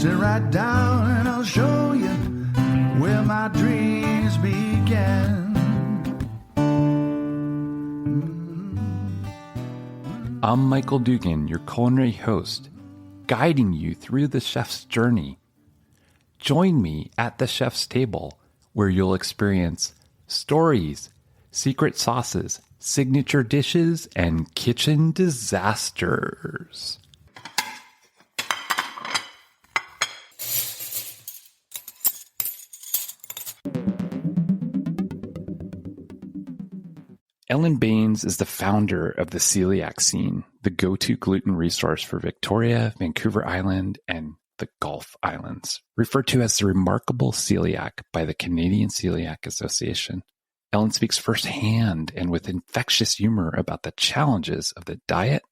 Sit right down and I'll show you where my dreams began. I'm Michael Dugan, your culinary host, guiding you through the chef's journey. Join me at the chef's table, where you'll experience stories, secret sauces, signature dishes, and kitchen disasters. Ellen Bayens is the founder of the Celiac Scene, the go-to gluten resource for Victoria, Vancouver Island, and the Gulf Islands, referred to as the Remarkable Celiac by the Canadian Celiac Association. Ellen speaks firsthand and with infectious humor about the challenges of the diet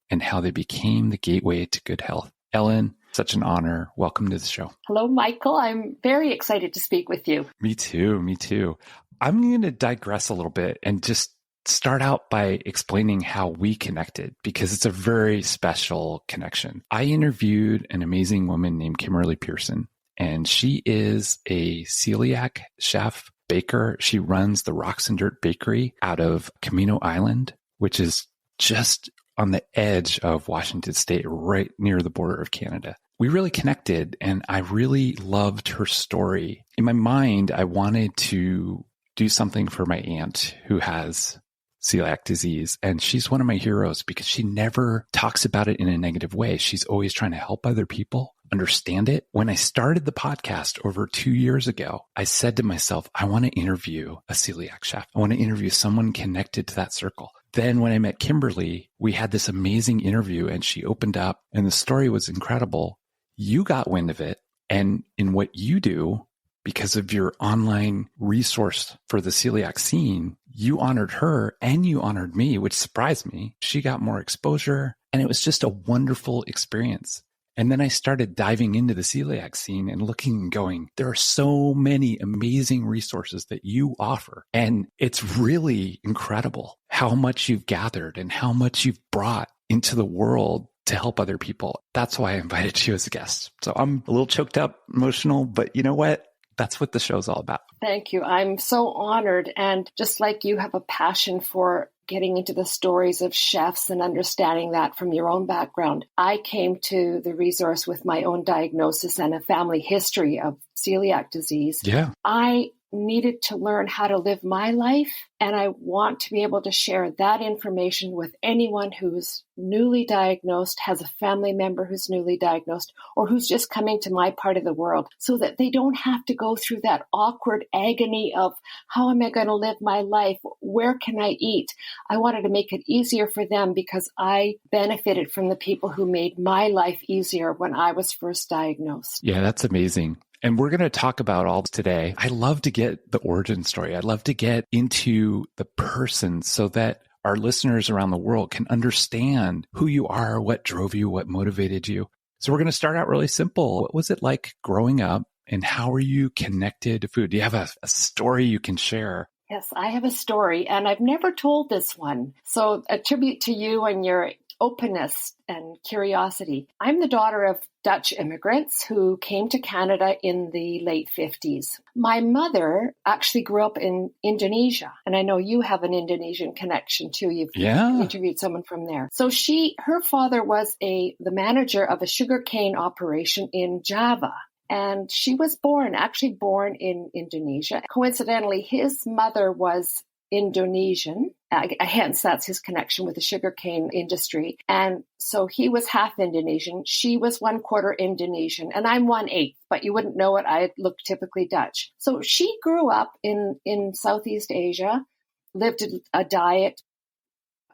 and how they became the gateway to good health. Ellen, such an honor. Welcome to the show. Hello, Michael. I'm very excited to speak with you. Me too. I'm going to digress a little bit and just start out by explaining how we connected, because it's a very special connection. I interviewed an amazing woman named Kimberly Pearson, and she is a celiac chef, baker. She runs the Rocks and Dirt Bakery out of Camino Island, which is just on the edge of Washington State, right near the border of Canada. We really connected, and I really loved her story. In my mind, I wanted to do something for my aunt who has celiac disease. And she's one of my heroes because she never talks about it in a negative way. She's always trying to help other people understand it. When I started the podcast over 2 years ago, I said to myself, I want to interview a celiac chef. I want to interview someone connected to that circle. Then when I met Kimberly, we had this amazing interview and she opened up and the story was incredible. You got wind of it. And in what you do, because of your online resource for the celiac scene, you honored her and you honored me, which surprised me. She got more exposure and it was just a wonderful experience. And then I started diving into the celiac scene and looking and going, there are so many amazing resources that you offer. And it's really incredible how much you've gathered and how much you've brought into the world to help other people. That's why I invited you as a guest. So I'm a little choked up, emotional, but you know what? That's what the show's all about. Thank you. I'm so honored. And just like you have a passion for getting into the stories of chefs and understanding that from your own background, I came to the resource with my own diagnosis and a family history of celiac disease. Yeah. I needed to learn how to live my life, and I want to be able to share that information with anyone who's newly diagnosed, has a family member who's newly diagnosed, or who's just coming to my part of the world, so that they don't have to go through that awkward agony of how am I going to live my life? Where can I eat? I wanted to make it easier for them because I benefited from the people who made my life easier when I was first diagnosed. Yeah, that's amazing. And we're going to talk about all today. I love to get the origin story. I love to get into the person so that our listeners around the world can understand who you are, what drove you, what motivated you. So we're going to start out really simple. What was it like growing up and how are you connected to food? Do you have a story you can share? Yes, I have a story and I've never told this one. So a tribute to you and your openness and curiosity. I'm the daughter of Dutch immigrants who came to Canada in the late 50s. My mother actually grew up in Indonesia, and I know you have an Indonesian connection too. You've interviewed someone from there. So her father was the manager of a sugarcane operation in Java. And she was born in Indonesia. Coincidentally, his mother was Indonesian, hence that's his connection with the sugarcane industry. And so he was half Indonesian. She was 1/4 Indonesian, and I'm 1/8, but you wouldn't know it. I look typically Dutch. So she grew up in Southeast Asia, lived a diet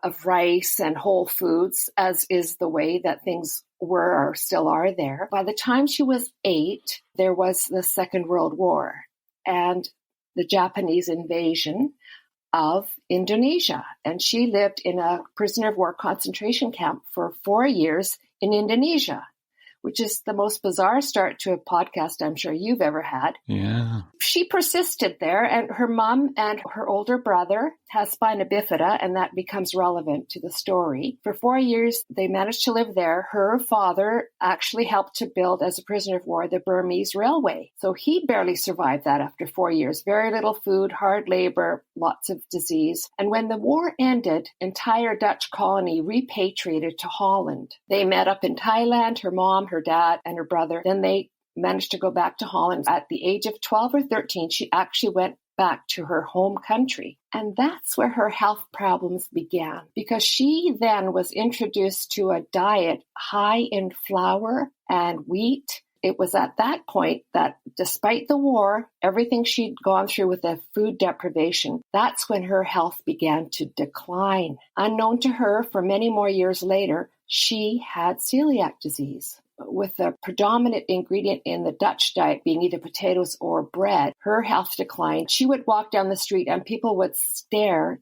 of rice and whole foods, as is the way that things were or still are there. By the time she was 8, there was the Second World War and the Japanese invasion of Indonesia. And she lived in a prisoner of war concentration camp for 4 years in Indonesia, which is the most bizarre start to a podcast I'm sure you've ever had. Yeah. She persisted there, and her mom and her older brother has spina bifida, and that becomes relevant to the story. For 4 years, they managed to live there. Her father actually helped to build, as a prisoner of war, the Burmese Railway. So he barely survived that after 4 years. Very little food, hard labor, lots of disease. And when the war ended, entire Dutch colony repatriated to Holland. They met up in Thailand, her mom, her dad, and her brother. Then they managed to go back to Holland. At the age of 12 or 13, she actually went back to her home country. And that's where her health problems began, because she then was introduced to a diet high in flour and wheat. It was at that point that, despite the war, everything she'd gone through with the food deprivation, that's when her health began to decline. Unknown to her, for many more years later, she had celiac disease. With the predominant ingredient in the Dutch diet being either potatoes or bread, her health declined. She would walk down the street and people would stare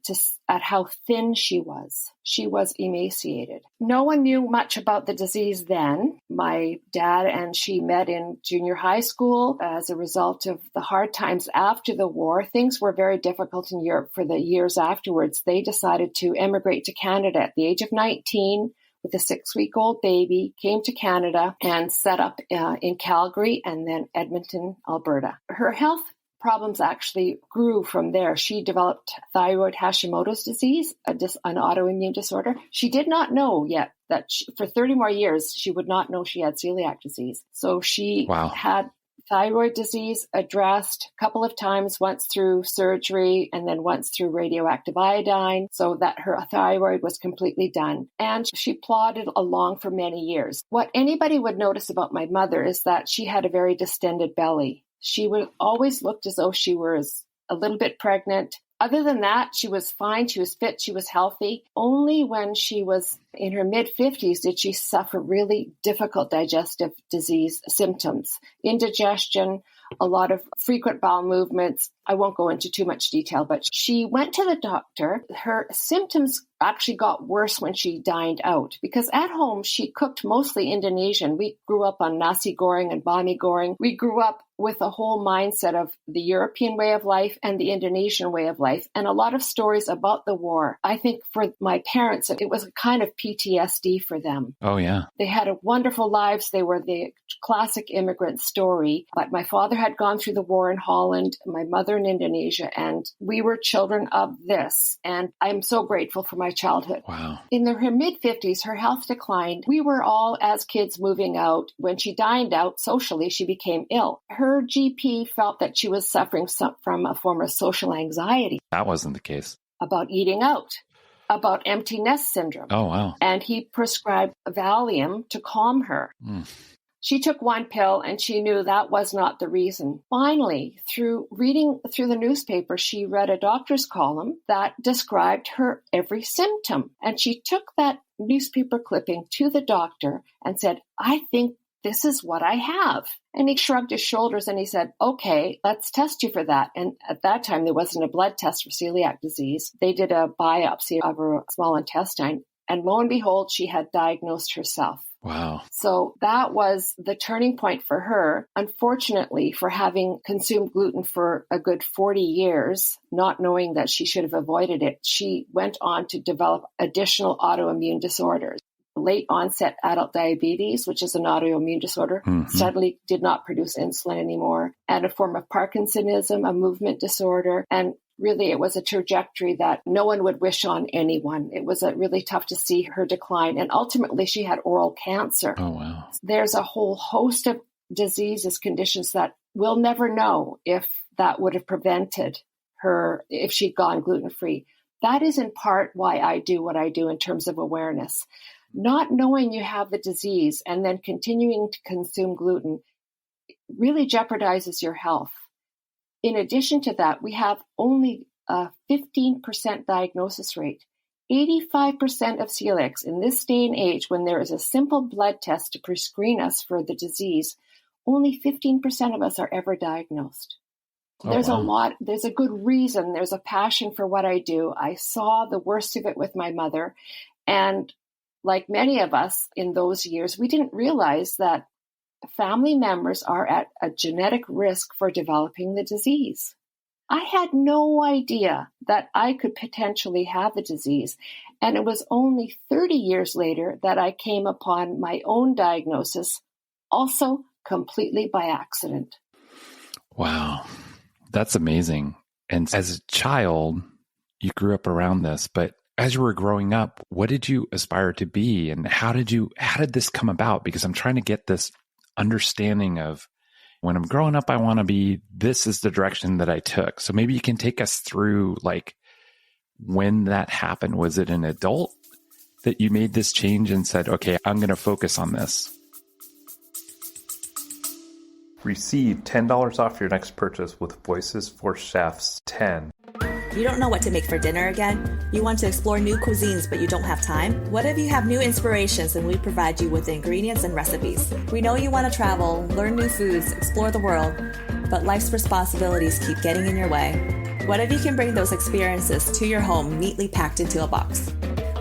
at how thin she was. She was emaciated. No one knew much about the disease then. My dad and she met in junior high school as a result of the hard times after the war. Things were very difficult in Europe for the years afterwards. They decided to emigrate to Canada at the age of 19. With a 6-week-old baby, came to Canada and set up in Calgary and then Edmonton, Alberta. Her health problems actually grew from there. She developed thyroid Hashimoto's disease, an autoimmune disorder. She did not know yet that for 30 more years, she would not know she had celiac disease. So she had thyroid disease addressed a couple of times, once through surgery and then once through radioactive iodine, so that her thyroid was completely done. And she plodded along for many years. What anybody would notice about my mother is that she had a very distended belly. She would always looked as though she was a little bit pregnant. Other than that, she was fine, she was fit, she was healthy. Only when she was in her mid-50s did she suffer really difficult digestive disease symptoms, indigestion, a lot of frequent bowel movements. I won't go into too much detail, but she went to the doctor. Her symptoms actually got worse when she dined out, because at home she cooked mostly Indonesian. We grew up on nasi goreng and bami goreng. We grew up with a whole mindset of the European way of life and the Indonesian way of life, and a lot of stories about the war. I think for my parents, it was a kind of PTSD for them. Oh, yeah. They had a wonderful lives. They were the classic immigrant story. But my father had gone through the war in Holland, my mother in Indonesia, and we were children of this. And I'm so grateful for my childhood. Wow. In her mid-50s, her health declined. We were all, as kids, moving out. When she dined out socially, she became ill. Her GP felt that she was suffering from a form of social anxiety. That wasn't the case. About eating out, about empty nest syndrome. Oh, wow. And he prescribed Valium to calm her. She took one pill and she knew that was not the reason. Finally, through reading through the newspaper, she read a doctor's column that described her every symptom. And she took that newspaper clipping to the doctor and said, "I think this is what I have." And he shrugged his shoulders and he said, "Okay, let's test you for that." And at that time, there wasn't a blood test for celiac disease. They did a biopsy of her small intestine. And lo and behold, she had diagnosed herself. Wow. So that was the turning point for her. Unfortunately, for having consumed gluten for a good 40 years, not knowing that she should have avoided it, she went on to develop additional autoimmune disorders. Late onset adult diabetes, which is an autoimmune disorder, suddenly did not produce insulin anymore, and a form of Parkinsonism, a movement disorder. And really, it was a trajectory that no one would wish on anyone. It was really tough to see her decline. And ultimately, she had oral cancer. Oh, wow. There's a whole host of diseases, conditions that we'll never know if that would have prevented her, if she'd gone gluten-free. That is in part why I do what I do in terms of awareness. Not knowing you have the disease and then continuing to consume gluten really jeopardizes your health. In addition to that, we have only a 15% diagnosis rate. 85% of celiacs in this day and age, when there is a simple blood test to pre-screen us for the disease, only 15% of us are ever diagnosed. There's a good reason. There's a passion for what I do. I saw the worst of it with my mother. And like many of us in those years, we didn't realize that family members are at a genetic risk for developing the disease. I had no idea that I could potentially have the disease. And it was only 30 years later that I came upon my own diagnosis, also completely by accident. Wow. That's amazing. And as a child, you grew up around this, but as you were growing up, what did you aspire to be? And how did this come about? Because I'm trying to get this understanding of when I'm growing up, I want to be, this is the direction that I took. So maybe you can take us through like when that happened. Was it an adult that you made this change and said, okay, I'm going to focus on this? Receive $10 off your next purchase with Voices4Chefs 10. You don't know what to make for dinner again? You want to explore new cuisines, but you don't have time? What if you have new inspirations and we provide you with the ingredients and recipes? We know you want to travel, learn new foods, explore the world, but life's responsibilities keep getting in your way. What if you can bring those experiences to your home neatly packed into a box?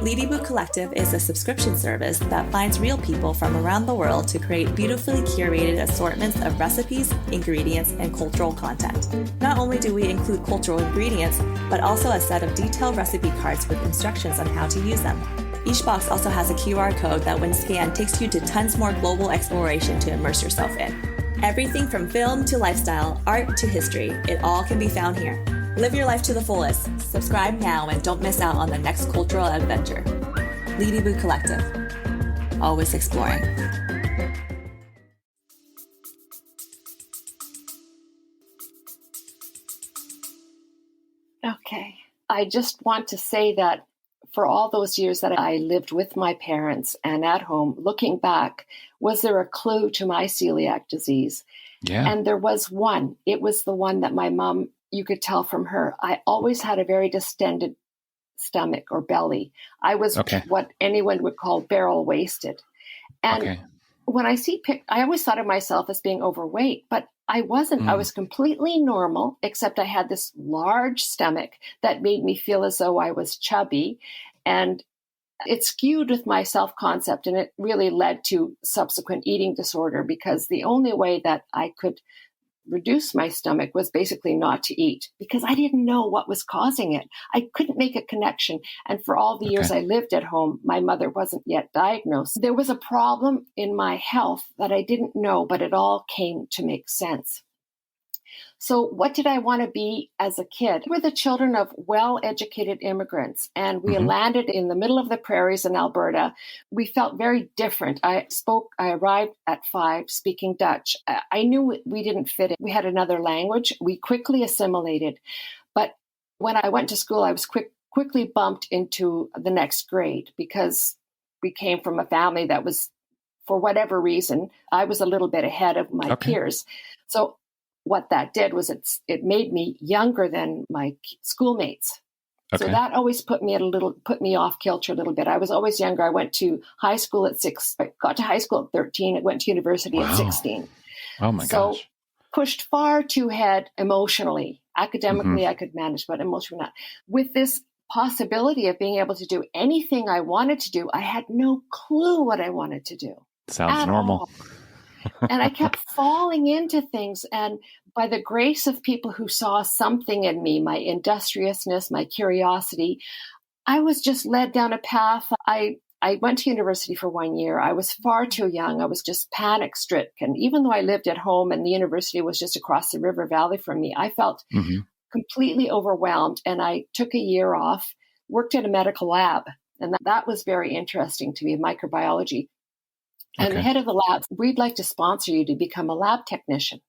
Ladybug Collective is a subscription service that finds real people from around the world to create beautifully curated assortments of recipes, ingredients, and cultural content. Not only do we include cultural ingredients, but also a set of detailed recipe cards with instructions on how to use them. Each box also has a QR code that when scanned takes you to tons more global exploration to immerse yourself in. Everything from film to lifestyle, art to history, it all can be found here. Live your life to the fullest. Subscribe now and don't miss out on the next cultural adventure. Ladybug Collective. Always exploring. Okay. I just want to say that for all those years that I lived with my parents and at home, looking back, was there a clue to my celiac disease? Yeah. And there was one. It was the one that my mom, you could tell from her, I always had a very distended stomach or belly. I was what anyone would call barrel waisted. And when I see I always thought of myself as being overweight, but I wasn't. I was completely normal, except I had this large stomach that made me feel as though I was chubby. And it skewed with my self-concept, and it really led to subsequent eating disorder because the only way that I could reduce my stomach was basically not to eat because I didn't know what was causing it. I couldn't make a connection. And for all the years I lived at home, my mother wasn't yet diagnosed. There was a problem in my health that I didn't know, but it all came to make sense. So what did I want to be as a kid? We're the children of well-educated immigrants, and we landed in the middle of the prairies in Alberta. We felt very different. I arrived at 5 speaking Dutch. I knew we didn't fit in. We had another language. We quickly assimilated. But when I went to school, I was quickly bumped into the next grade because we came from a family that was, for whatever reason, I was a little bit ahead of my peers. So what that did was it made me younger than my schoolmates. So that always put me off kilter a little bit. I was always younger. I went to high school at 6. I got to high school at 13. I went to university at 16. Oh my so gosh. Pushed far too ahead emotionally. Academically, I could manage, but emotionally not. With this possibility of being able to do anything I wanted to do, I had no clue what I wanted to do. Sounds normal. All. And I kept falling into things. And by the grace of people who saw something in me, my industriousness, my curiosity, I was just led down a path. I went to university for 1 year. I was far too young. I was just panic stricken. Even though I lived at home and the university was just across the river valley from me, I felt completely overwhelmed. And I took a year off, worked at a medical lab. And that was very interesting to me, microbiology. And the head of the lab, we'd like to sponsor you to become a lab technician.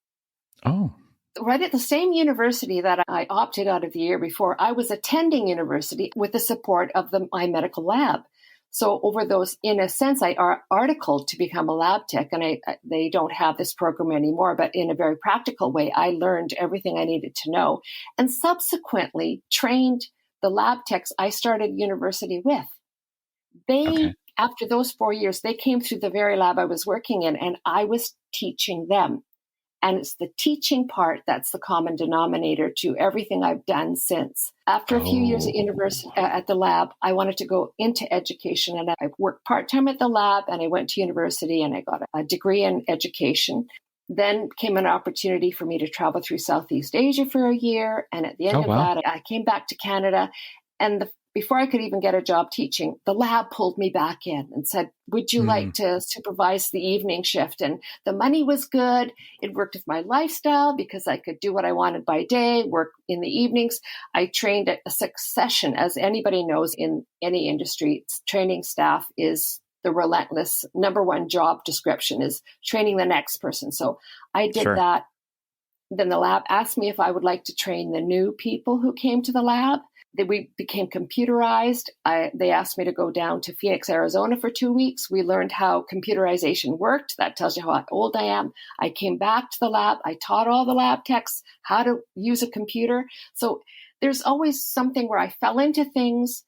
Oh. Right at the same university that I opted out of the year before, I was attending university with the support of my medical lab. So over those, in a sense, I articled to become a lab tech, and they don't have this program anymore, but in a very practical way, I learned everything I needed to know and subsequently trained the lab techs I started university with. After those 4 years, they came through the very lab I was working in, and I was teaching them. And it's the teaching part that's the common denominator to everything I've done since. After a few years at university, at the lab, I wanted to go into education, and I worked part-time at the lab, and I went to university, and I got a degree in education. Then came an opportunity for me to travel through Southeast Asia for a year. And at the end of that, I came back to Canada. And before I could even get a job teaching, the lab pulled me back in and said, would you like to supervise the evening shift? And the money was good. It worked with my lifestyle because I could do what I wanted by day, work in the evenings. I trained at a succession. As anybody knows in any industry, training staff is the relentless number one job description, is training the next person. So I did that. Then the lab asked me if I would like to train the new people who came to the lab. We became computerized. They asked me to go down to Phoenix, Arizona for 2 weeks. We learned how computerization worked. That tells you how old I am. I came back to the lab. I taught all the lab techs how to use a computer. So there's always something where I fell into things.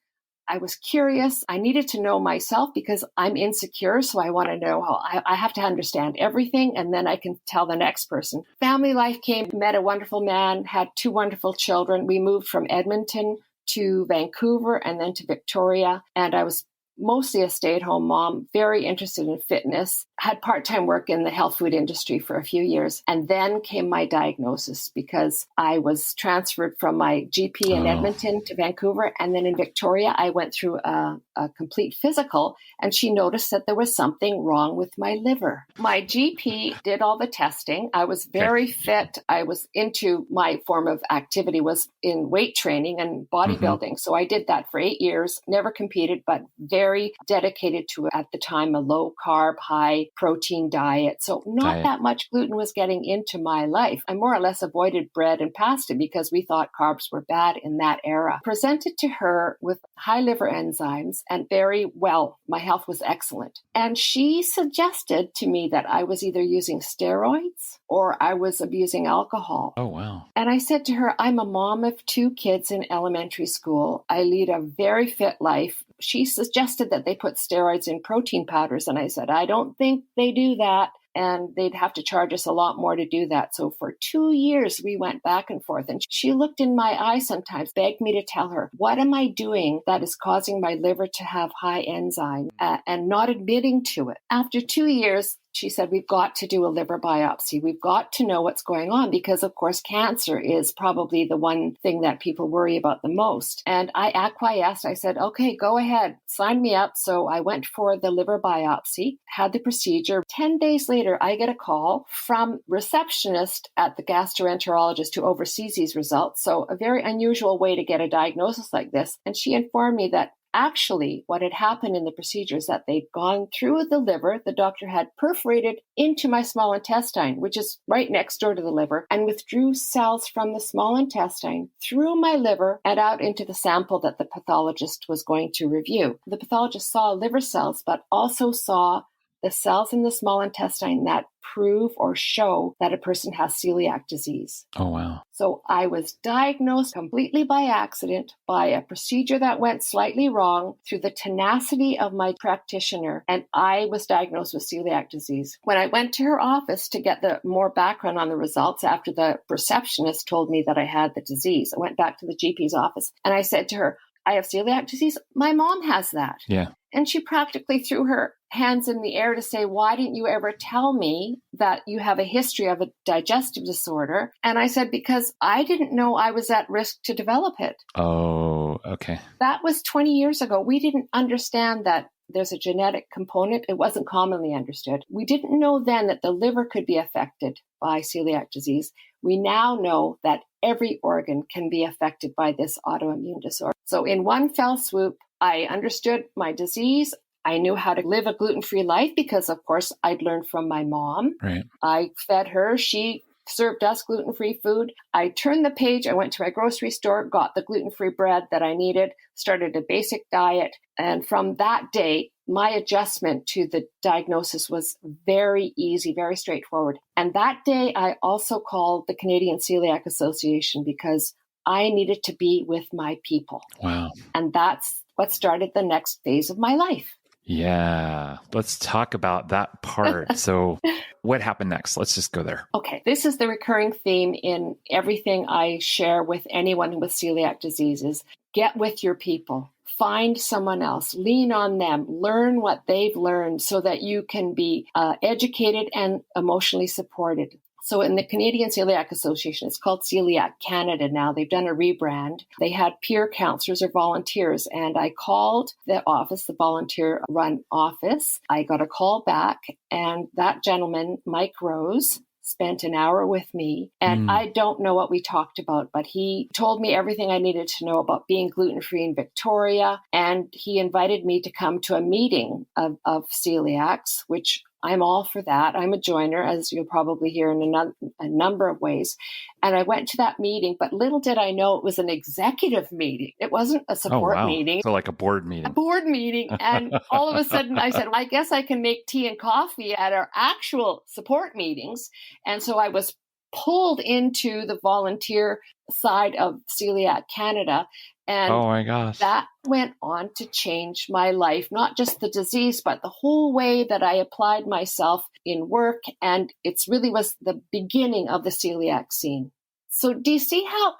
I was curious. I needed to know myself because I'm insecure. So I want to know how I have to understand everything. And then I can tell the next person. Family life came, met a wonderful man, had 2 wonderful children. We moved from Edmonton to Vancouver and then to Victoria. And I was mostly a stay-at-home mom, very interested in fitness, had part-time work in the health food industry for a few years. And then came my diagnosis because I was transferred from my GP in Edmonton to Vancouver. And then in Victoria, I went through a complete physical, and she noticed that there was something wrong with my liver. My GP did all the testing. I was very fit. I was into my form of activity was in weight training and bodybuilding. So I did that for 8 years, never competed, but very dedicated to, at the time, a low carb, high protein diet. So not that much gluten was getting into my life. I more or less avoided bread and pasta because we thought carbs were bad in that era. Presented to her with high liver enzymes and very well. My health was excellent. And she suggested to me that I was either using steroids or I was abusing alcohol. Oh, wow. And I said to her, I'm a mom of 2 kids in elementary school. I lead a very fit life. She suggested that they put steroids in protein powders. And I said, I don't think they do that. And they'd have to charge us a lot more to do that. So for 2 years, we went back and forth. And she looked in my eyes sometimes, begged me to tell her, what am I doing that is causing my liver to have high enzyme, and not admitting to it. After 2 years, she said, we've got to do a liver biopsy. We've got to know what's going on because, of course, cancer is probably the one thing that people worry about the most. And I acquiesced. I said, okay, go ahead, sign me up. So I went for the liver biopsy, had the procedure. 10 days later, I get a call from receptionist at the gastroenterologist who oversees these results. So a very unusual way to get a diagnosis like this. And she informed me that actually, what had happened in the procedure is that they'd gone through the liver. The doctor had perforated into my small intestine, which is right next door to the liver, and withdrew cells from the small intestine through my liver and out into the sample that the pathologist was going to review. The pathologist saw liver cells, but also saw the cells in the small intestine that prove or show that a person has celiac disease. Oh, wow. So I was diagnosed completely by accident by a procedure that went slightly wrong through the tenacity of my practitioner, and I was diagnosed with celiac disease. When I went to her office to get the more background on the results after the receptionist told me that I had the disease, I went back to the GP's office and I said to her, I have celiac disease. My mom has that. Yeah. And she practically threw her hands in the air to say, why didn't you ever tell me that you have a history of a digestive disorder? And I said, because I didn't know I was at risk to develop it. Oh, okay. That was 20 years ago. We didn't understand that there's a genetic component. It wasn't commonly understood. We didn't know then that the liver could be affected by celiac disease. We now know that every organ can be affected by this autoimmune disorder. So in one fell swoop, I understood my disease. I knew how to live a gluten-free life because, of course, I'd learned from my mom. Right. I fed her. She served us gluten-free food. I turned the page. I went to my grocery store, got the gluten-free bread that I needed, started a basic diet. And from that day, my adjustment to the diagnosis was very easy, very straightforward. And that day, I also called the Canadian Celiac Association because I needed to be with my people. Wow. And that's what started the next phase of my life. Yeah. Let's talk about that part. So what happened next? Let's just go there. Okay, this is the recurring theme in everything I share with anyone with celiac diseases. Get with your people. Find someone else. Lean on them. Learn what they've learned so that you can be educated and emotionally supported. So in the Canadian Celiac Association, it's called Celiac Canada now. They've done a rebrand. They had peer counselors or volunteers, and I called the office, the volunteer-run office. I got a call back, and that gentleman, Mike Rose, spent an hour with me, and I don't know what we talked about, but he told me everything I needed to know about being gluten-free in Victoria, and he invited me to come to a meeting of celiacs, which I'm all for that. I'm a joiner, as you'll probably hear in a number of ways. And I went to that meeting, but little did I know it was an executive meeting. It wasn't a support meeting. So like a board meeting. A board meeting. And all of a sudden I said, well, I guess I can make tea and coffee at our actual support meetings. And so I was pulled into the volunteer side of Celiac Canada. And oh my gosh, that went on to change my life, not just the disease, but the whole way that I applied myself in work. And it's really was the beginning of the celiac scene. So do you see how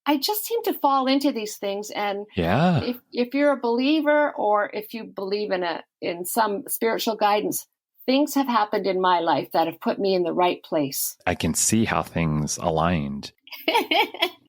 I just seem to fall into these things? And yeah, if you're a believer or if you believe in some spiritual guidance, things have happened in my life that have put me in the right place. I can see how things aligned.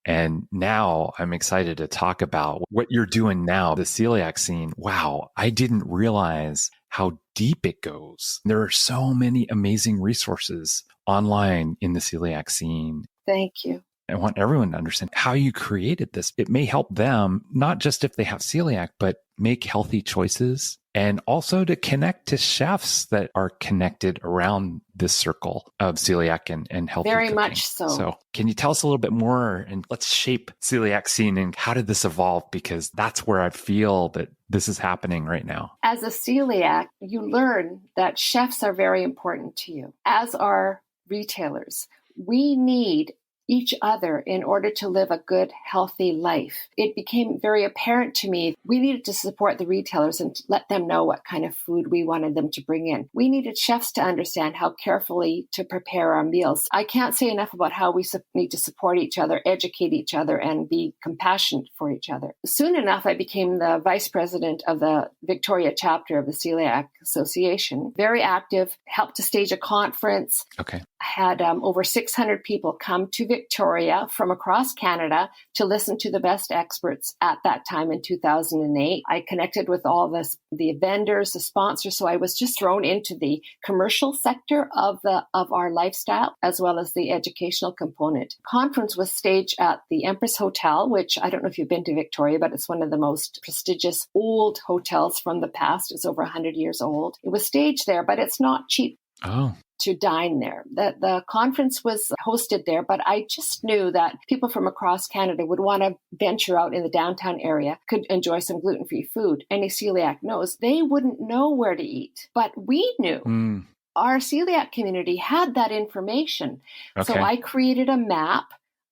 And now I'm excited to talk about what you're doing now, the celiac scene. Wow, I didn't realize how deep it goes. There are so many amazing resources online in the celiac scene. Thank you. I want everyone to understand how you created this. It may help them, not just if they have celiac, but make healthy choices and also to connect to chefs that are connected around this circle of celiac and healthy Very cooking. much so. So can you tell us a little bit more and let's shape celiac scene and how did this evolve? Because that's where I feel that this is happening right now. As a celiac, you learn that chefs are very important to you, as are retailers. We need each other in order to live a good, healthy life. It became very apparent to me we needed to support the retailers and let them know what kind of food we wanted them to bring in. We needed chefs to understand how carefully to prepare our meals. I can't say enough about how we need to support each other, educate each other, and be compassionate for each other. Soon enough, I became the vice president of the Victoria chapter of the Celiac Association. Very active, helped to stage a conference. Okay. I had over 600 people come to Victoria from across Canada to listen to the best experts at that time in 2008. I connected with all the vendors, the sponsors, so I was just thrown into the commercial sector of our lifestyle as well as the educational component. Conference was staged at the Empress Hotel, which I don't know if you've been to Victoria, but it's one of the most prestigious old hotels from the past. It's over 100 years old. It was staged there, but it's not cheap. Oh. To dine there. The conference was hosted there, but I just knew that people from across Canada would want to venture out in the downtown area, could enjoy some gluten-free food. Any celiac knows they wouldn't know where to eat, but we knew. Our celiac community had that information. Okay. So I created a map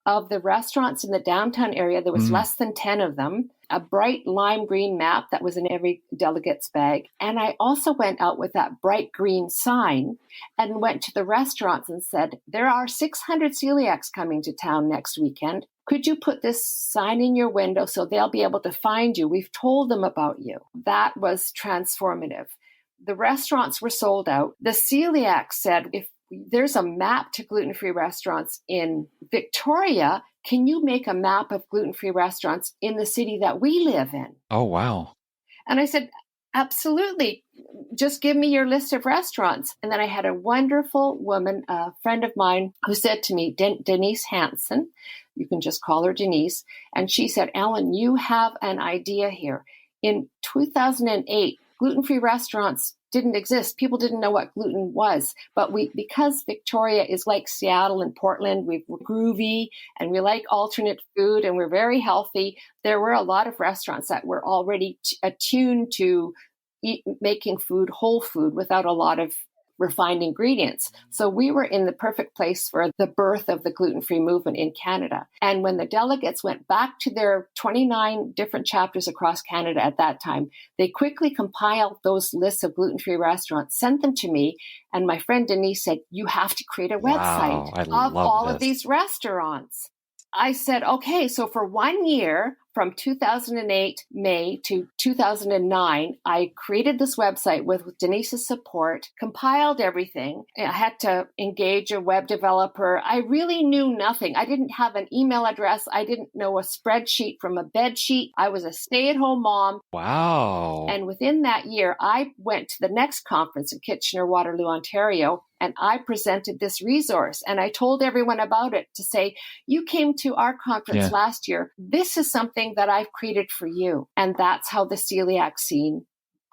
of the restaurants in the downtown area. There was less than 10 of them. A bright lime green map that was in every delegate's bag. And I also went out with that bright green sign and went to the restaurants and said, there are 600 celiacs coming to town next weekend. Could you put this sign in your window so they'll be able to find you? We've told them about you. That was transformative. The restaurants were sold out. The celiacs said, if there's a map to gluten-free restaurants in Victoria, can you make a map of gluten-free restaurants in the city that we live in? Oh, wow. And I said, absolutely. Just give me your list of restaurants. And then I had a wonderful woman, a friend of mine, who said to me, Denise Hansen, you can just call her Denise. And she said, Ellen, you have an idea here. In 2008, gluten-free restaurants didn't exist. People didn't know what gluten was. But because Victoria is like Seattle and Portland, we're groovy and we like alternate food and we're very healthy. There were a lot of restaurants that were already attuned to making food, whole food, without a lot of refined ingredients. So we were in the perfect place for the birth of the gluten-free movement in Canada. And when the delegates went back to their 29 different chapters across Canada at that time, they quickly compiled those lists of gluten-free restaurants, sent them to me, and my friend Denise said, you have to create a website of all of these restaurants. I said, okay, so for 1 year, from 2008 May to 2009, I created this website with Denise's support, compiled everything. I had to engage a web developer. I really knew nothing. I didn't have an email address. I didn't know a spreadsheet from a bed sheet. I was a stay-at-home mom. Wow. And within that year, I went to the next conference in Kitchener-Waterloo, Ontario, and I presented this resource. And I told everyone about it to say, you came to our conference last year. This is something that I've created for you. And that's how the celiac scene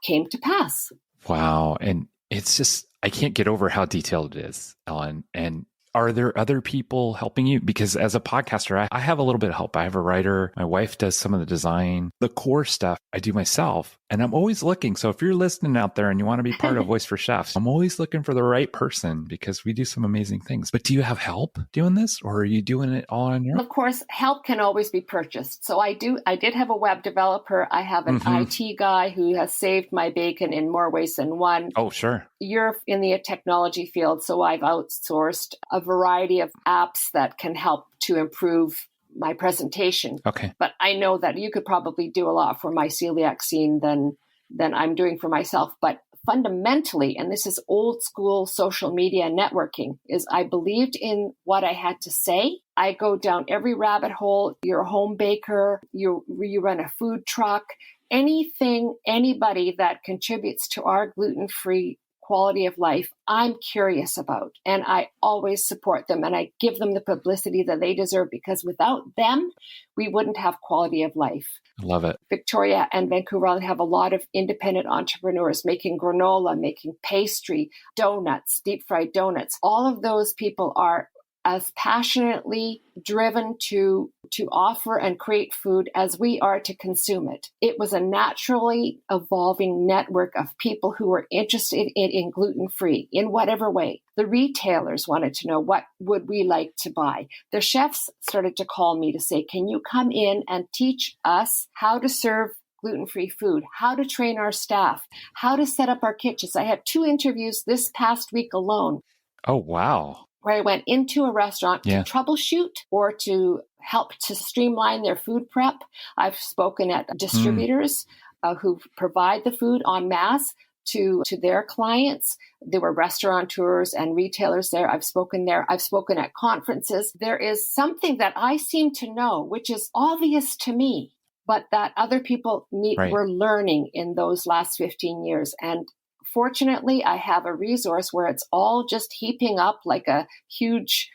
came to pass. Wow. And it's just, I can't get over how detailed it is, Ellen. And are there other people helping you? Because as a podcaster, I have a little bit of help. I have a writer. My wife does some of the design. The core stuff I do myself. And I'm always looking. So if you're listening out there and you want to be part of Voice4Chefs, I'm always looking for the right person because we do some amazing things. But do you have help doing this, or are you doing it all on your own? Of course, help can always be purchased. So I did have a web developer. I have an IT guy who has saved my bacon in more ways than one. Oh, sure. You're in the technology field, so I've outsourced a variety of apps that can help to improve my presentation. Okay. But I know that you could probably do a lot for my celiac scene than I'm doing for myself. But fundamentally, and this is old school social media networking, is I believed in what I had to say. I go down every rabbit hole. You're a home baker. You run a food truck. Anything, anybody that contributes to our gluten-free quality of life, I'm curious about. And I always support them and I give them the publicity that they deserve, because without them, we wouldn't have quality of life. I love it. Victoria and Vancouver Island have a lot of independent entrepreneurs making granola, making pastry, donuts, deep fried donuts. All of those people are as passionately driven to offer and create food as we are to consume it. It was a naturally evolving network of people who were interested in gluten-free in whatever way. The retailers wanted to know, what would we like to buy? The chefs started to call me to say, can you come in and teach us how to serve gluten-free food, how to train our staff, how to set up our kitchens. I had 2 interviews this past week alone. Oh, wow. Where I went into a restaurant to troubleshoot or to help to streamline their food prep. I've spoken at distributors who provide the food en masse to their clients. There were restaurateurs and retailers there. I've spoken there. I've spoken at conferences. There is something that I seem to know, which is obvious to me, but that other people were learning in those last 15 years. And fortunately, I have a resource where it's all just heaping up like a huge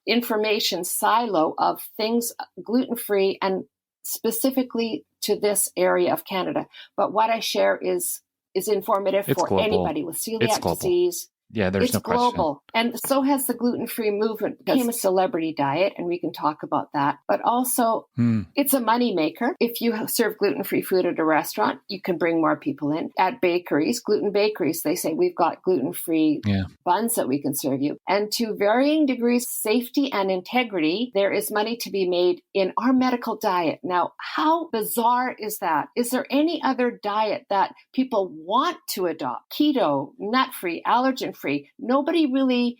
information silo of things gluten-free and specifically to this area of Canada. But what I share is informative for global. Anybody with celiac disease. Yeah, there's no question. It's global. And so has the gluten-free movement. It became a celebrity diet, and we can talk about that. But also, it's a moneymaker. If you serve gluten-free food at a restaurant, you can bring more people in. At bakeries, gluten bakeries, they say, we've got gluten-free buns that we can serve you. And to varying degrees, safety and integrity, there is money to be made in our medical diet. Now, how bizarre is that? Is there any other diet that people want to adopt? Keto, nut-free, allergen-free? Nobody really,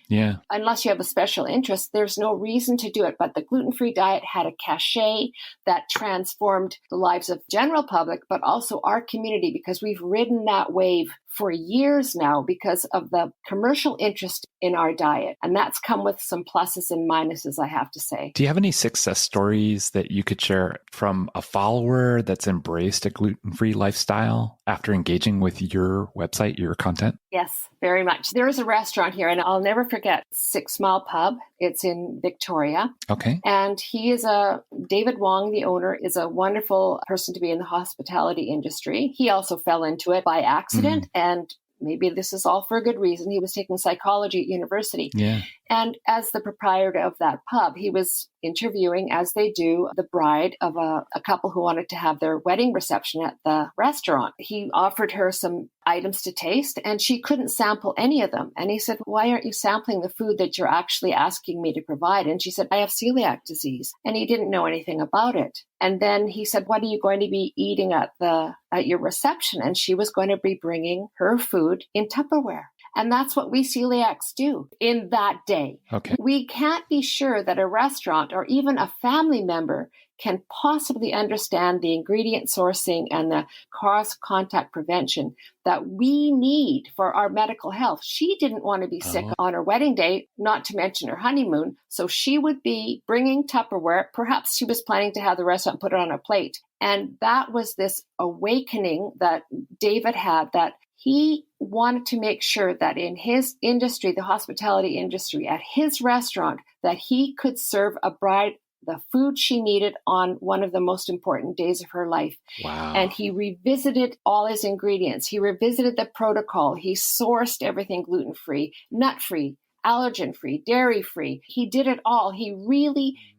unless you have a special interest, there's no reason to do it. But the gluten-free diet had a cachet that transformed the lives of general public, but also our community, because we've ridden that wave for years now because of the commercial interest in our diet. And that's come with some pluses and minuses, I have to say. Do you have any success stories that you could share from a follower that's embraced a gluten-free lifestyle after engaging with your website, your content? Yes, very much. There is a restaurant here, and I'll never forget, 6 Mile Pub. It's in Victoria. Okay. And David Wong, the owner, is a wonderful person to be in the hospitality industry. He also fell into it by accident. And maybe this is all for a good reason. He was taking psychology at university. Yeah. And as the proprietor of that pub, he was interviewing, as they do, the bride of a couple who wanted to have their wedding reception at the restaurant. He offered her some items to taste, and she couldn't sample any of them. And he said, why aren't you sampling the food that you're actually asking me to provide? And she said, I have celiac disease. And he didn't know anything about it. And then he said, what are you going to be eating at your reception? And she was going to be bringing her food in Tupperware. And that's what we celiacs do in that day. Okay. We can't be sure that a restaurant or even a family member can possibly understand the ingredient sourcing and the cross-contact prevention that we need for our medical health. She didn't want to be sick on her wedding day, not to mention her honeymoon. So she would be bringing Tupperware. Perhaps she was planning to have the restaurant put it on a plate. And that was this awakening that David had, that he wanted to make sure that in his industry, the hospitality industry, at his restaurant, that he could serve a bride the food she needed on one of the most important days of her life. Wow. And he revisited all his ingredients. He revisited the protocol. He sourced everything gluten-free, nut-free, allergen-free, dairy-free. He did it all. He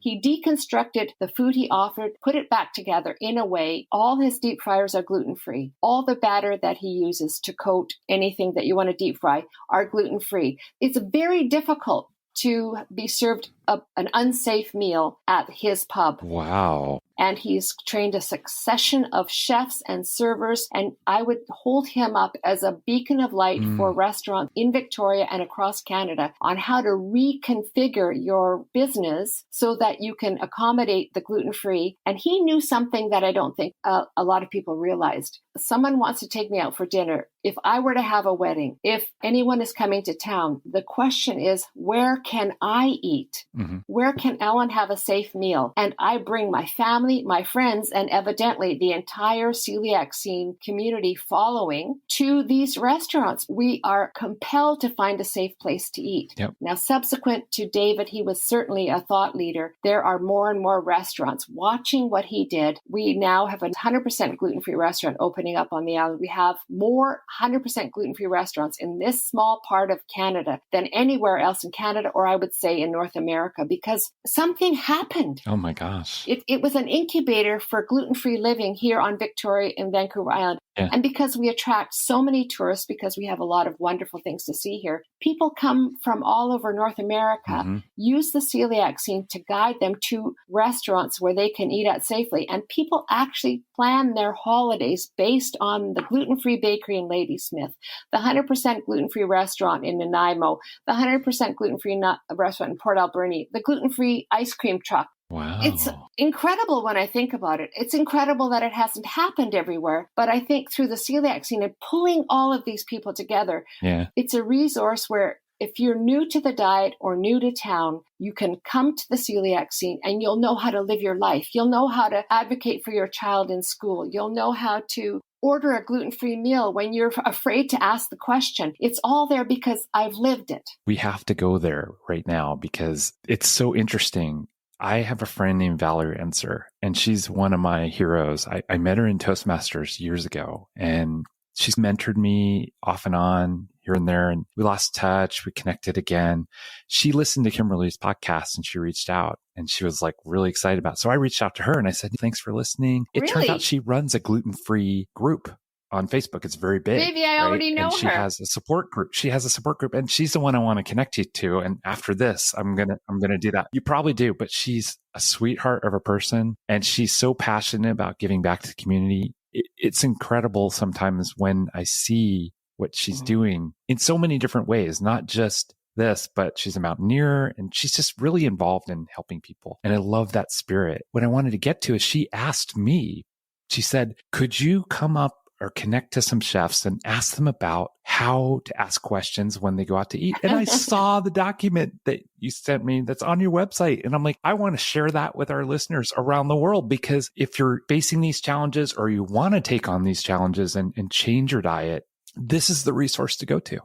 deconstructed the food he offered, put it back together in a way. All his deep fryers are gluten-free. All the batter that he uses to coat anything that you want to deep fry are gluten-free. It's very difficult to be served an unsafe meal at his pub. Wow. And he's trained a succession of chefs and servers. And I would hold him up as a beacon of light for restaurants in Victoria and across Canada on how to reconfigure your business so that you can accommodate the gluten-free. And he knew something that I don't think a lot of people realized. Someone wants to take me out for dinner. If I were to have a wedding, if anyone is coming to town, the question is, where can I eat? Mm-hmm. Where can Ellen have a safe meal? And I bring my family, my friends, and evidently the entire celiac scene community following to these restaurants. We are compelled to find a safe place to eat. Yep. Now, subsequent to David, he was certainly a thought leader. There are more and more restaurants watching what he did. We now have a 100% gluten-free restaurant opening up on the island. We have more 100% gluten-free restaurants in this small part of Canada than anywhere else in Canada, or I would say in North America, because something happened. Oh my gosh. It was an incubator for gluten-free living here on Victoria and Vancouver Island. Yeah. And because we attract so many tourists, because we have a lot of wonderful things to see here, people come from all over North America, use the celiac scene to guide them to restaurants where they can eat at safely. And people actually plan their holidays based on the gluten-free bakery in Ladysmith, the 100% gluten-free restaurant in Nanaimo, the 100% gluten-free restaurant in Port Alberni, the gluten-free ice cream truck. Wow. It's incredible when I think about it. It's incredible that it hasn't happened everywhere. But I think through the celiac scene and pulling all of these people together, it's a resource where if you're new to the diet or new to town, you can come to the celiac scene and you'll know how to live your life. You'll know how to advocate for your child in school. You'll know how to order a gluten-free meal when you're afraid to ask the question. It's all there because I've lived it. We have to go there right now because it's so interesting. I have a friend named Valerie Enser, and she's one of my heroes. I met her in Toastmasters years ago, and she's mentored me off and on here and there, and we lost touch. We connected again. She listened to Kimberly's podcast and she reached out and she was like really excited about it. So I reached out to her and I said, thanks for listening. It turns out she runs a gluten-free group on Facebook. It's very big. Maybe I already know her. She has a support group. She has a support group, and she's the one I want to connect you to. And after this, I'm gonna do that. You probably do, but she's a sweetheart of a person, and she's so passionate about giving back to the community. It's incredible sometimes when I see what she's doing in so many different ways, not just this, but she's a mountaineer and she's just really involved in helping people. And I love that spirit. What I wanted to get to is she asked me, she said, could you come up or connect to some chefs and ask them about how to ask questions when they go out to eat? And I saw the document that you sent me that's on your website. And I'm like, I want to share that with our listeners around the world, because if you're facing these challenges or you want to take on these challenges and change your diet, this is the resource to go to.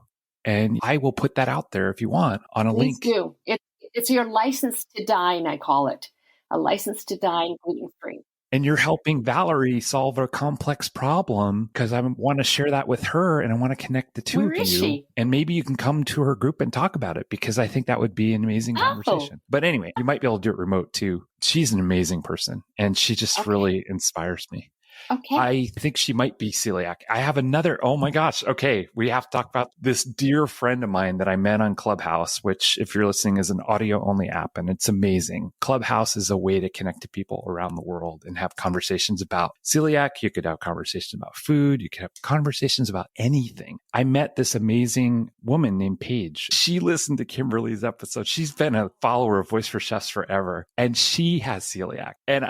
And I will put that out there if you want on a link. Please do. It's your license to dine, I call it. A license to dine gluten-free. And you're helping Valerie solve a complex problem because I want to share that with her and I want to connect the two Where of is you. she? And maybe you can come to her group and talk about it because I think that would be an amazing conversation. But anyway, you might be able to do it remote too. She's an amazing person and she just really inspires me. Okay. I think she might be celiac. I have another, oh my gosh. Okay. We have to talk about this dear friend of mine that I met on Clubhouse, which if you're listening is an audio only app and it's amazing. Clubhouse is a way to connect to people around the world and have conversations about celiac. You could have conversations about food. You could have conversations about anything. I met this amazing woman named Paige. She listened to Kimberly's episode. She's been a follower of Voice4Chefs forever and she has celiac. And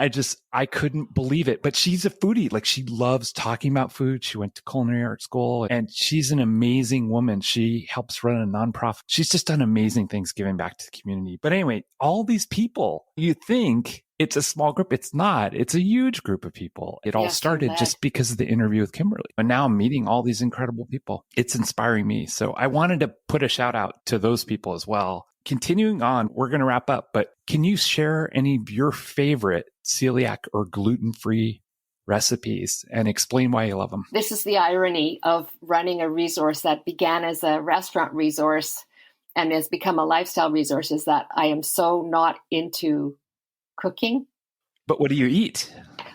I couldn't believe it, but she's a foodie. Like she loves talking about food. She went to culinary art school and she's an amazing woman. She helps run a nonprofit. She's just done amazing things giving back to the community. But anyway, all these people, you think it's a small group. It's not. It's a huge group of people. It all started just because of the interview with Kimberly. And now I'm meeting all these incredible people. It's inspiring me. So I wanted to put a shout out to those people as well. Continuing on, we're going to wrap up, but can you share any of your favorite celiac or gluten-free recipes and explain why you love them? This is the irony of running a resource that began as a restaurant resource and has become a lifestyle resource is that I am so not into cooking. But what do you eat?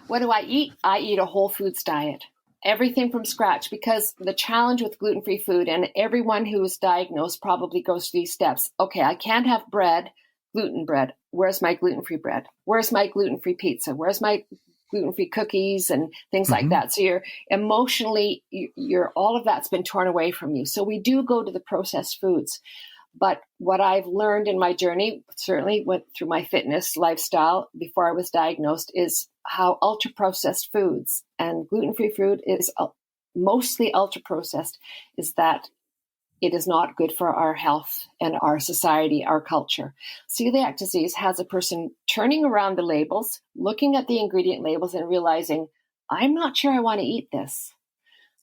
What do I eat? I eat a whole foods diet. Everything from scratch, because the challenge with gluten-free food, and everyone who is diagnosed probably goes through these steps. Okay, I can't have bread, gluten bread. Where's my gluten-free bread? Where's my gluten-free pizza? Where's my gluten-free cookies and things like that? So you're emotionally, you're all of that's been torn away from you. So we do go to the processed foods. But what I've learned in my journey, certainly went through my fitness lifestyle before I was diagnosed, is how ultra-processed foods and gluten-free food is mostly ultra-processed, is that it is not good for our health and our society, our culture. Celiac disease has a person turning around the labels, looking at the ingredient labels and realizing, I'm not sure I want to eat this.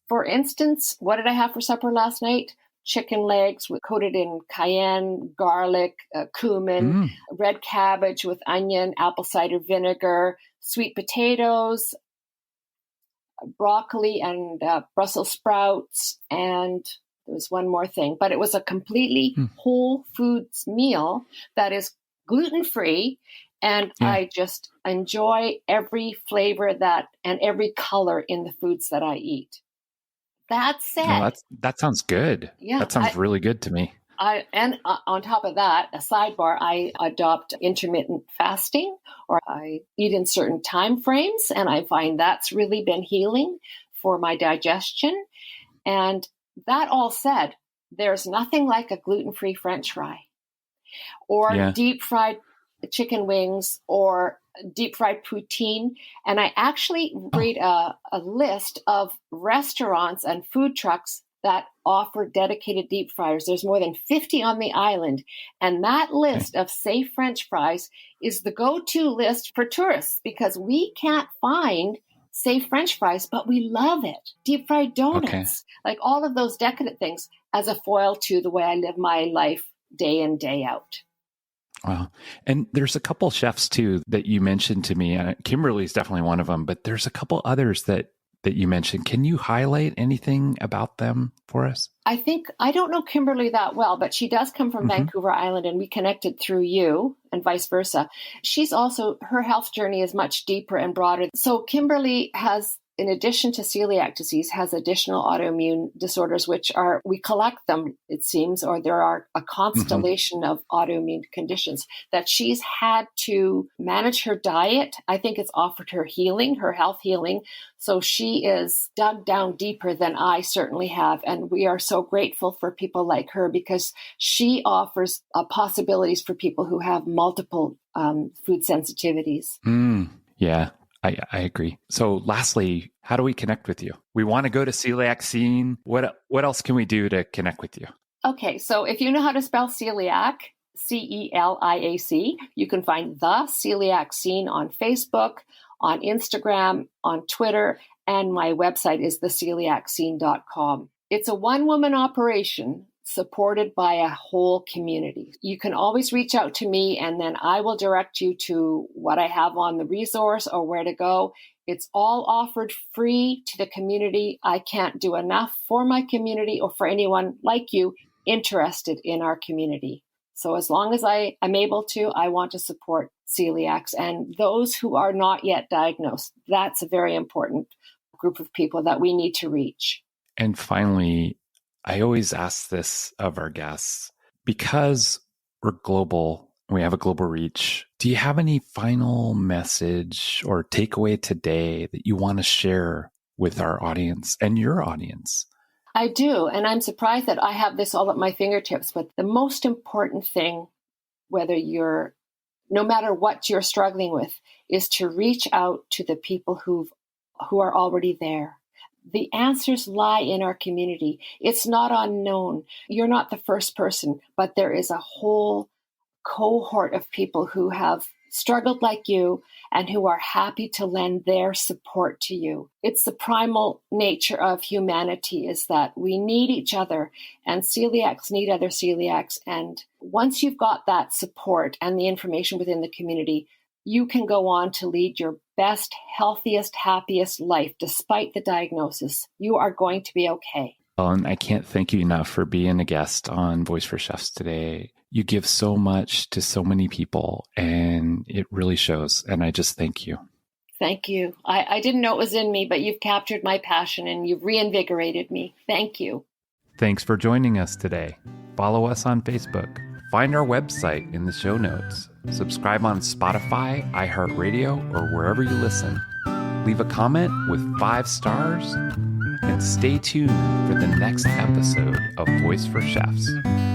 For instance, what did I have for supper last night? Chicken legs coated in cayenne, garlic, cumin, red cabbage with onion, apple cider vinegar, sweet potatoes, broccoli and Brussels sprouts, and there was one more thing. But it was a completely whole foods meal that is gluten-free, and I just enjoy every flavor and every color in the foods that I eat. That said, that sounds good. Yeah, that sounds really good to me. On top of that, a sidebar, I adopt intermittent fasting, or I eat in certain time frames, and I find that's really been healing for my digestion. And that all said, there's nothing like a gluten-free French fry or deep fried chicken wings or deep fried poutine. And I actually read a list of restaurants and food trucks that offer dedicated deep fryers. There's more than 50 on the island. And that list of safe French fries is the go-to list for tourists because we can't find safe French fries, but we love it. Deep fried donuts, like all of those decadent things as a foil to the way I live my life day in, day out. Wow. And there's a couple chefs too that you mentioned to me. Kimberly's definitely one of them, but there's a couple others that you mentioned. Can you highlight anything about them for us? I don't know Kimberly that well, but she does come from Vancouver Island and we connected through you and vice versa. Her health journey is much deeper and broader. So Kimberly has, in addition to celiac disease, has additional autoimmune disorders, we collect them, it seems, or there are a constellation of autoimmune conditions that she's had to manage her diet. I think it's offered her healing, her health healing. So she is dug down deeper than I certainly have. And we are so grateful for people like her because she offers possibilities for people who have multiple food sensitivities. Yeah. I agree. So lastly, how do we connect with you? We want to go to Celiac Scene. What else can we do to connect with you? Okay, so if you know how to spell celiac, CELIAC, you can find the Celiac Scene on Facebook, on Instagram, on Twitter, and my website is theceliacscene.com. It's a one-woman operation, supported by a whole community. You can always reach out to me, and then I will direct you to what I have on the resource or where to go. It's all offered free to the community. I can't do enough for my community or for anyone like you interested in our community. So as long as I am able to, I want to support celiacs and those who are not yet diagnosed. That's a very important group of people that we need to reach. And finally, I always ask this of our guests, because we're global, we have a global reach. Do you have any final message or takeaway today that you want to share with our audience and your audience? I do, and I'm surprised that I have this all at my fingertips. But the most important thing, no matter what you're struggling with, is to reach out to the people who are already there. The answers lie in our community. It's not unknown. You're not the first person, but there is a whole cohort of people who have struggled like you and who are happy to lend their support to you. It's the primal nature of humanity, is that we need each other, and celiacs need other celiacs. And once you've got that support and the information within the community, you can go on to lead your best, healthiest, happiest life despite the diagnosis. You are going to be okay. Well, and I can't thank you enough for being a guest on Voice4Chefs today. You give so much to so many people, and it really shows. And I just thank you. Thank you. I didn't know it was in me, but you've captured my passion and you've reinvigorated me. Thank you. Thanks for joining us today. Follow us on Facebook. Find our website in the show notes. Subscribe on Spotify, iHeartRadio, or wherever you listen. Leave a comment with 5 stars, and stay tuned for the next episode of Voice4Chefs.